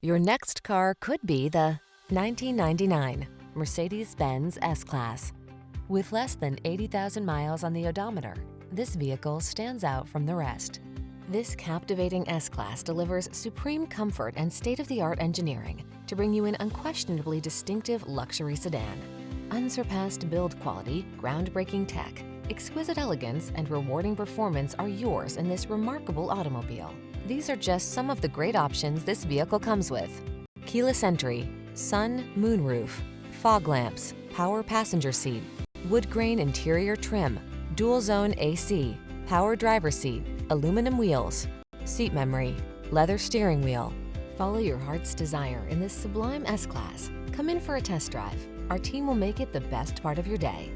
Your next car could be the 1999 Mercedes-Benz S-Class. With less than 80,000 miles on the odometer, this vehicle stands out from the rest. This captivating S-Class delivers supreme comfort and state-of-the-art engineering to bring you an unquestionably distinctive luxury sedan. Unsurpassed build quality, groundbreaking tech, exquisite elegance, and rewarding performance are yours in this remarkable automobile. These are just some of the great options this vehicle comes with: keyless entry, sun, moonroof, fog lamps, power passenger seat, wood grain interior trim, dual zone AC, power driver seat, aluminum wheels, seat memory, leather steering wheel. Follow your heart's desire in this sublime S-Class. Come in for a test drive. Our team will make it the best part of your day.